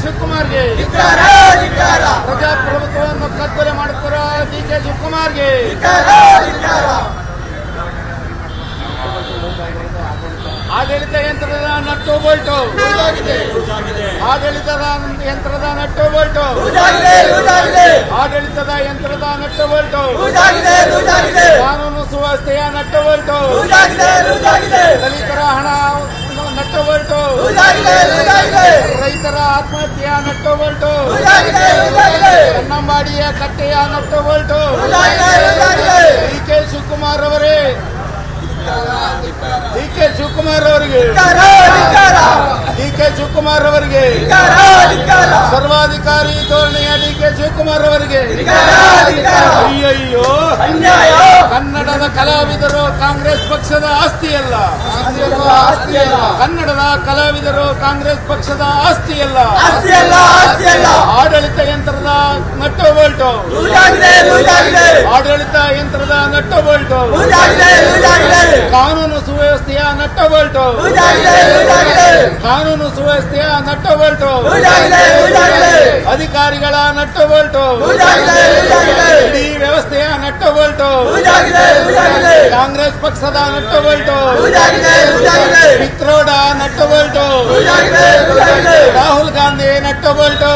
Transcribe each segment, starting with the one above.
ಶಿವಕುಮಾರ್ಗೆ, ಪ್ರಜಾಪ್ರಭುತ್ವವನ್ನು ಕತ್ತಲೆ ಮಾಡುತ್ತಿರುವ ಡಿಕೆ ಶಿವಕುಮಾರ್ಗೆ, ಆಡಳಿತ ಯಂತ್ರದ ನಟ್ಟು ಬೋಲ್ಟು, ಆಡಳಿತದ ಯಂತ್ರದ ನಟ್ಟು ಬೋಲ್ಟು, ಆಡಳಿತದ ಯಂತ್ರದ ನಟ್ಟು ಬೋಲ್ಟು, ಕಾನೂನು ಸುವ್ಯವಸ್ಥೆಯ ನಟ್ಟು ಬೋಲ್ಟು, ದಲಿತರ ಹಣ ನಟ್ಟು ಬೋಲ್ಟು, ರೈತರ ಆತ್ಮಹತ್ಯೆಯ ನಟ್ಟು ಬೋಲ್ಟು, ಕನ್ನಂಬಾಡಿಯ ಕಟ್ಟೆಯ ನಟ್ಟು ಬೋಲ್ಟು, ಡಿಕೆ ಶಿವಕುಮಾರ್ ಅವರೇ, ಡಿಕೆ ಶಿವಕುಮಾರ್ ಅವರಿಗೆ, ಡಿಕೆ ಶಿವಕುಮಾರ್ ಅವರಿಗೆ, ಸರ್ವಾಧಿಕಾರಿ ಧೋರಣೆಯ ಡಿಕೆ ಶಿವಕುಮಾರ್ ಅವರಿಗೆ ಅಯ್ಯಯ್ಯೋ, ಕನ್ನಡದ ಕಲಾವಿದರು ಕಾಂಗ್ರೆಸ್ ಪಕ್ಷದ ಆಸ್ತಿಯಲ್ಲ, ಕನ್ನಡದ ಕಲಾವಿದರು ಕಾಂಗ್ರೆಸ್ ಪಕ್ಷದ ಆಸ್ತಿಯಲ್ಲ, ಆಡಳಿತ ಯಂತ್ರದ ನಟ್ಟು ಬೋಲ್ಟು, ಆಡಳಿತ ಯಂತ್ರದ ನಟ್ಟು ಬೋಲ್ಟು, ಕಾನೂನು ಸುವ್ಯವಸ್ಥೆಯ ನಟ್ಟು ಬೋಲ್ಟು, ಕಾನೂನು ಸುವ್ಯವಸ್ಥೆಯ ನಟ್ಟು ಬೋಲ್ಟು, ಅಧಿಕಾರಿಗಳ ನಟ್ಟು ಬೋಲ್ಟು, ಇಡೀ ವ್ಯವಸ್ಥೆಯ ನಟ್ಟು ಬೋಲ್ಟು, ಕಾಂಗ್ರೆಸ್ ಪಕ್ಷದ ನಟ್ಟು ಬೋಲ್ಟು, ಮಿತ್ರೋಡ nut bolt, Rahul Gandhi nut bolt,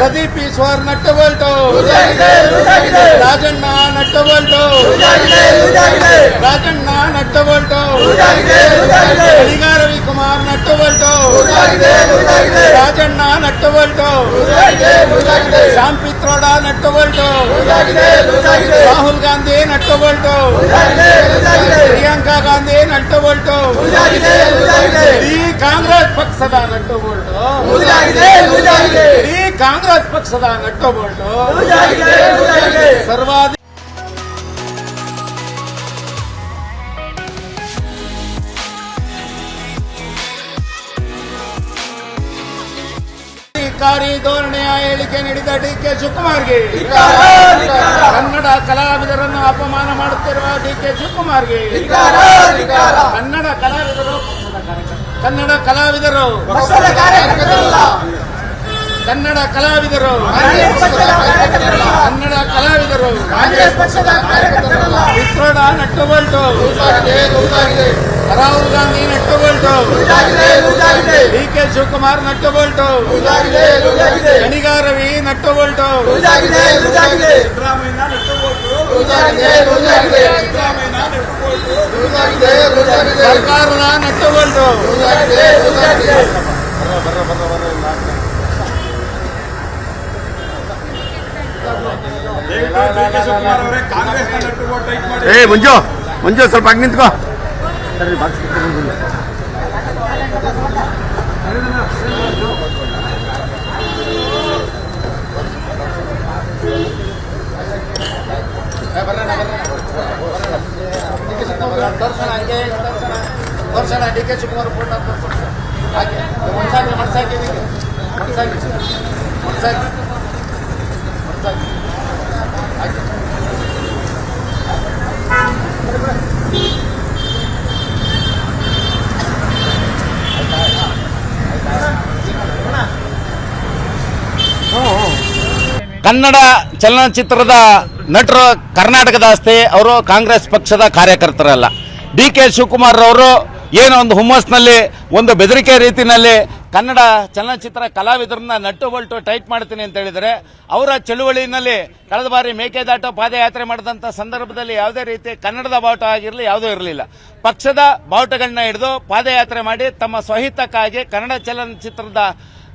Pradeep Eshwar nut bolt, Rajanna nut bolt, Rajanna nut bolt, Ganiga Ravikumar nut bolt, Rajanna nut bolt, Sam Pitroda nut bolt, Rahul Gandhi nut bolt, Priyanka Gandhi nut bolt, ಈ ಕಾಂಗ್ರೆಸ್ ಪಕ್ಷದ ನಟ್ಟು ಬೋಲ್ಟು, ಈ ಕಾಂಗ್ರೆಸ್ ಪಕ್ಷದ ನಟ್ಟು ಬೋಲ್ಟು ಸರ್ವಾಧಿಕಾರಿ ಧೋರಣೆಯ ಹೇಳಿಕೆ ನೀಡಿದ ಡಿಕೆ ಶಿವಕುಮಾರ್ಗೆ, ಕನ್ನಡ ಕಲಾವಿದರನ್ನು ಅಪಮಾನ ಮಾಡುತ್ತಿರುವ ಡಿಕೆ ಶಿವಕುಮಾರ್ಗೆ, ಕನ್ನಡ ಕಲಾವಿದರು ಕನ್ನಡ ಕಲಾವಿದರು ಕನ್ನಡ ಕಲಾವಿದರು ಕನ್ನಡ ಕಲಾವಿದರು ಮಿತ್ರೋಡ nut bolt, Rahul Gandhi nut bolt, D K Shivakumar nut bolt, Ganiga Ravi nut bolt, ಸರ್ಕಾರದ ನಟ್ಟು ಬೋಲ್ಟು. ಮಂಜು ಸ್ವಲ್ಪ ಆಗಿ ನಿಂತ್ಕೋ. ತೋರ್ಸೋಣ ಡಿಕೆ ಶಿವಕುಮಾರ್ ಫೋಟೋ ತೋರ್ಸೋಣ, ಹಾಗೆ ಮಡ್ಸಾಕಿ ಕನ್ನಡ ಚಲನಚಿತ್ರದ ನಟರು ಕರ್ನಾಟಕದ ಆಸ್ತಿ, ಅವರು ಕಾಂಗ್ರೆಸ್ ಪಕ್ಷದ ಕಾರ್ಯಕರ್ತರಲ್ಲ. ಡಿ ಕೆ ಶಿವಕುಮಾರ್ ಅವರು ಏನೋ ಒಂದು ಹುಮ್ಮಸ್ನಲ್ಲಿ, ಒಂದು ಬೆದರಿಕೆ ರೀತಿಯಲ್ಲಿ ಕನ್ನಡ ಚಲನಚಿತ್ರ ಕಲಾವಿದರನ್ನ ನಟ್ಟು ಬೋಲ್ಟು ಟೈಟ್ ಮಾಡ್ತೀನಿ ಅಂತ ಹೇಳಿದರೆ, ಅವರ ಚಳುವಳಿನಲ್ಲಿ ಕಳೆದ ಬಾರಿ ಮೇಕೆದಾಟು ಪಾದಯಾತ್ರೆ ಮಾಡಿದಂಥ ಸಂದರ್ಭದಲ್ಲಿ ಯಾವುದೇ ರೀತಿ ಕನ್ನಡದ ಬಾವುಟ ಆಗಿರಲಿ ಯಾವುದೂ ಇರಲಿಲ್ಲ. ಪಕ್ಷದ ಬಾವುಟಗಳನ್ನ ಹಿಡಿದು ಪಾದಯಾತ್ರೆ ಮಾಡಿ ತಮ್ಮ ಸ್ವಹಿತಕ್ಕಾಗಿ ಕನ್ನಡ ಚಲನಚಿತ್ರದ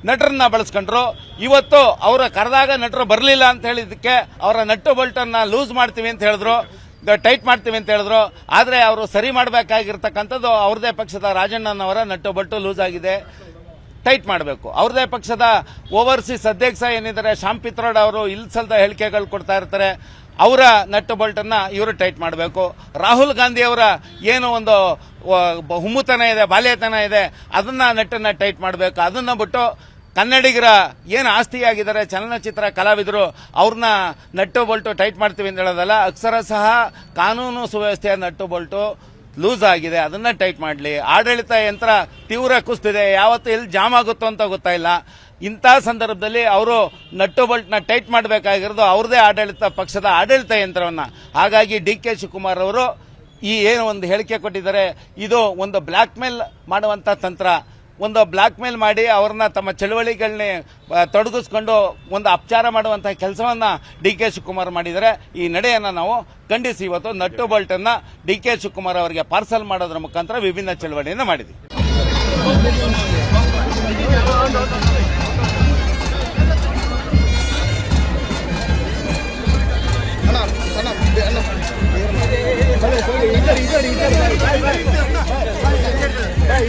ನಟರನ್ನ ಬಳಸ್ಕೊಂಡ್ರು. ಇವತ್ತು ಅವರ ಕರೆದಾಗ ನಟರು ಬರಲಿಲ್ಲ ಅಂತ ಹೇಳಿದ್ದಕ್ಕೆ ಅವರ ನಟ್ಟು ಬೋಲ್ಟನ್ನ ಲೂಸ್ ಮಾಡ್ತೀವಿ ಅಂತ ಹೇಳಿದ್ರು, ಟೈಟ್ ಮಾಡ್ತೀವಿ ಅಂತ ಹೇಳಿದ್ರು. ಆದರೆ ಅವರು ಸರಿ ಮಾಡಬೇಕಾಗಿರ್ತಕ್ಕಂಥದ್ದು ಅವ್ರದೇ ಪಕ್ಷದ ರಾಜಣ್ಣನವರ ನಟ್ಟು ಬೋಲ್ಟು ಲೂಸ್ ಆಗಿದೆ, ಟೈಟ್ ಮಾಡಬೇಕು. ಅವ್ರದೇ ಪಕ್ಷದ ಓವರ್ಸೀಸ್ ಅಧ್ಯಕ್ಷ ಏನಿದ್ದಾರೆ ಶ್ಯಾಮ್ ಪಿತ್ರೋಡ ಅವರು ಇಲ್ಸಲ್ದ ಹೇಳಿಕೆಗಳು ಕೊಡ್ತಾ ಇರ್ತಾರೆ, ಅವರ ನಟ್ಟು ಬೋಲ್ಟನ್ನ ಇವರು ಟೈಟ್ ಮಾಡಬೇಕು. ರಾಹುಲ್ ಗಾಂಧಿ ಅವರ ಏನು ಒಂದು ಹುಮ್ಮುತನ ಇದೆ, ಬಾಲ್ಯತನ ಇದೆ, ಅದನ್ನ ನಟ್ಟನ್ನ ಟೈಟ್ ಮಾಡಬೇಕು. ಅದನ್ನ ಬಿಟ್ಟು ಕನ್ನಡಿಗರ ಏನು ಆಸ್ತಿಯಾಗಿದ್ದಾರೆ ಚಲನಚಿತ್ರ ಕಲಾವಿದರು, ಅವ್ರನ್ನ ನಟ್ಟು ಬೋಲ್ಟು ಟೈಟ್ ಮಾಡ್ತೀವಿ ಅಂತ ಹೇಳೋದಲ್ಲ. ಅಕ್ಷರ ಸಹ ಕಾನೂನು ಸುವ್ಯವಸ್ಥೆಯ ನಟ್ಟು ಬೋಲ್ಟು ಲೂಸ್ ಆಗಿದೆ, ಅದನ್ನ ಟೈಟ್ ಮಾಡಲಿ. ಆಡಳಿತ ಯಂತ್ರ ತೀವ್ರ ಕುಸ್ತಿದೆ, ಯಾವತ್ತು ಎಲ್ಲಿ ಜಾಮ್ ಆಗುತ್ತೋ ಅಂತ ಗೊತ್ತಾಯಿಲ್ಲ. ಇಂಥ ಸಂದರ್ಭದಲ್ಲಿ ಅವರು ನಟ್ಟು ಬಲ್ಟ್ನ ಟೈಟ್ ಮಾಡಬೇಕಾಗಿರೋದು ಅವ್ರದೇ ಪಕ್ಷದ ಆಡಳಿತ ಯಂತ್ರವನ್ನು. ಹಾಗಾಗಿ ಡಿ ಕೆ ಶಿವಕುಮಾರ್ ಅವರು ಈ ಏನು ಒಂದು ಹೇಳಿಕೆ ಕೊಟ್ಟಿದ್ದಾರೆ, ಇದು ಒಂದು ಬ್ಲ್ಯಾಕ್ ಮೇಲ್ ಮಾಡುವಂಥ ತಂತ್ರ. ಒಂದು ಬ್ಲ್ಯಾಕ್ ಮೇಲ್ ಮಾಡಿ ಅವ್ರನ್ನ ತಮ್ಮ ಚಳವಳಿಗಳನ್ನ ತೊಡಗಿಸ್ಕೊಂಡು ಒಂದು ಅಪಚಾರ ಮಾಡುವಂಥ ಕೆಲಸವನ್ನು ಡಿ ಕೆ ಶಿವಕುಮಾರ್ ಮಾಡಿದರೆ ಈ ನಡೆಯನ್ನು ನಾವು ಖಂಡಿಸಿ ಇವತ್ತು ನಟ್ಟು ಬೋಲ್ಟನ್ನು ಡಿ ಕೆ ಶಿವಕುಮಾರ್ ಅವರಿಗೆ ಪಾರ್ಸಲ್ ಮಾಡೋದ್ರ ಮುಖಾಂತರ ವಿಭಿನ್ನ ಚಳವಳಿಯನ್ನು ಮಾಡಿದ್ವಿ.